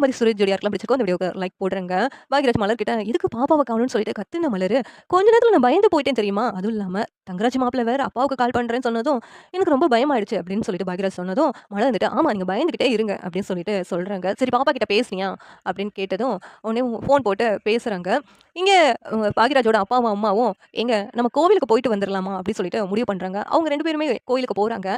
மாரி சுரேஷ் ஜோடியா இருக்கலாம் பிடிச்சிருக்கோ. அந்த வீடியோக்கு லைக் போடுறேங்க. பாக்யராஜ் மலர்கிட்ட, "எதுக்கு பாப்பாவ காணோம்னு சொல்லிட்டு கத்துன மலரு. கொஞ்ச நேரத்துல நான் பயந்து போயிட்டேன் தெரியுமா? அதுவும் இல்லாம தங்கராஜ் மாப்பிள வேற அப்பாவுக்கு கால் பண்றேன்னு சொன்னதும், எனக்கு ரொம்ப பயமாயிடுச்சு." அப்படின்னு சொல்லிட்டு பாக்யராஜ் சொன்னதும், மலர் வந்துட்டு, "ஆமா நீங்க பயந்துகிட்டே இருங்க." அப்படின்னு சொல்லிட்டு சொல்றாங்க. "சரி பாப்பா கிட்ட பேசினியா?" அப்படின்னு கேட்டதும், உடனே ஃபோன் போட்டு பேசுறாங்க. இங்க பாக்யராஜோட அப்பாவும், அம்மாவும், "ஏங்க நம்ம கோவிலுக்கு போயிட்டு வந்துரலாமா?" அப்படின்னு சொல்லிட்டு முடிவு பண்றாங்க. அவங்க 2 பேருமே கோயிலுக்கு போறாங்க.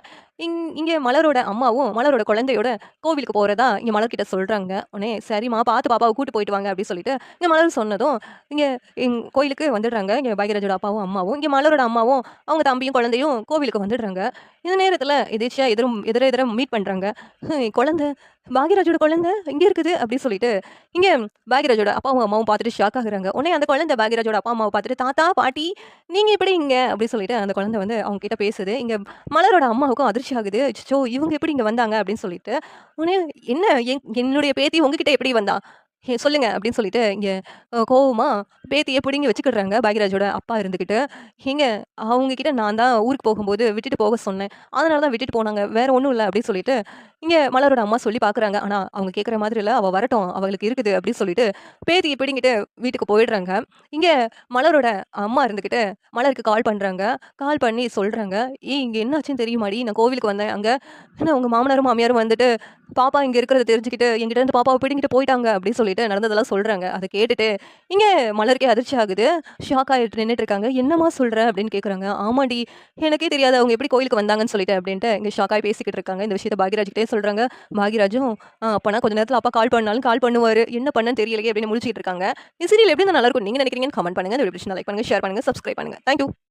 இங்க மலரோட அம்மாவும், மலரோட குழந்தையோட கோவிலுக்கு போறதா இங்க மலர்கிட்ட சொல்றாங்க. உடனே சரிம்மா பார்த்து பாப்பாவ கூட்டு போயிட்டு வாங்க அப்படின்னு சொல்லிட்டு, இங்க மலர் சொன்னதும், இங்க கோயிலுக்கு வந்துடுறாங்க. இங்க பாக்யராஜோட அப்பாவும், அம்மாவும். இங்க மலரோட அம்மாவும், அவங்க தம்பியும், குழந்தையும் கோவிலுக்கு வந்துடுறாங்க. இந்த நேரத்துல எதேர்ச்சியா எதிர எதிர மீட் பண்றாங்க. குழந்தை பாக்யராஜோட குழந்தை இங்க இருக்குது அப்படின்னு சொல்லிட்டு, இங்க பாக்யராஜோட அப்பாவும், அம்மாவும் பார்த்துட்டு ஷாக் ஆகுறாங்க. உடனே அந்த குழந்தை பாக்யராஜோட அப்பா, அம்மாவ பார்த்துட்டு, "தாத்தா, பாட்டி நீங்க எப்படி இங்க?" அப்படின்னு சொல்லிட்டு அந்த குழந்தை வந்து அவங்க கிட்ட பேசுது. இங்க மலரோட அம்மாவுக்கும் அதிர்ச்சி ஆகுது. அச்சச்சோ! இவங்க எப்படி இங்க வந்தாங்க? அப்படின்னு சொல்லிட்டு. உடனே என்ன என்னுடைய பேத்தி உங்ககிட்ட எப்படி வந்தா? சொல்லுங்க அப்படின்னு சொல்லிட்டு இங்க கோவமா பேத்திய பிடுங்கி வச்சுக்கிடுறாங்க பாக்யராஜோட அப்பா இருந்துகிட்டு. ஏங்க அவங்க கிட்ட நான் தான் ஊருக்கு போகும்போது விட்டுட்டு போக சொன்னேன். அதனால தான் விட்டுட்டு போனாங்க. வேற ஒண்ணும் இல்ல அப்படின்னு சொல்லிட்டு, இங்க மலரோட அம்மா சொல்லி பார்க்குறாங்க. ஆனா அவங்க கேட்குற மாதிரி இல்ல. அவ வரட்டும். அவளுக்கு இருக்குது அப்படின்னு சொல்லிட்டு பேத்திய பிடுங்கிட்டு வீட்டுக்கு போயிடுறாங்க. இங்க மலரோட அம்மா இருந்துகிட்டு மலருக்கு கால் பண்றாங்க. கால் பண்ணி சொல்றாங்க, "ஏய் இங்க என்னாச்சுன்னு தெரியுமாடி? நான் கோவிலுக்கு வந்தேன். அங்க என்ன உங்க மாமனாரும், மாமியாரும் வந்துட்டு பாப்பா இங்க இருக்கிறத தெரிஞ்சுக்கிட்டு என்கிட்ட இருந்து பாப்பாவ பிடுங்கிட்டு போயிட்டாங்க." அப்படின்னு சொல்லிட்டு நடந்ததெல்லாம் சொல்றாங்க. அத கேட்டுட்டு இங்க மலருக்கே அதிர்ச்சி ஆகுது. ஷாக் ஆயிட்டு நின்னுட்டு இருக்காங்க. "என்னம்மா சொல்ற?" அப்படின்னு கேட்குறாங்க. "ஆமாண்டி, எனக்கே தெரியாது அவங்க எப்படி கோயிலுக்கு வந்தாங்கன்னு சொல்லிட்டு" அப்படின்ட்டு இங்க ஷாக் ஆயி பேசிக்கிட்டு இருக்காங்க. இந்த விஷயத்த பாக்யராஜ் கிட்டயே சொல்றாங்க. பாக்யராஜும், அப்பனா கொஞ்ச நேரத்துல அப்பா கால் பண்ணாலும் கால் பண்ணுவாரு. என்ன பண்ணன்னு தெரியலையே" அப்படின்னு முழிச்சுக்கிட்டு இருக்காங்க. இந்த சீரியல் எப்படி இருந்தா நல்லா இருக்கும் நீங்க நினைக்கிறீங்கன்னு கமெண்ட் பண்ணுங்க. இந்த வீடியோ பிடிச்சிருந்தா லைக் பண்ணுங்க, ஷேர் பண்ணுங்க, சப்ஸ்கிரைப் பண்ணுங்க. Thank you.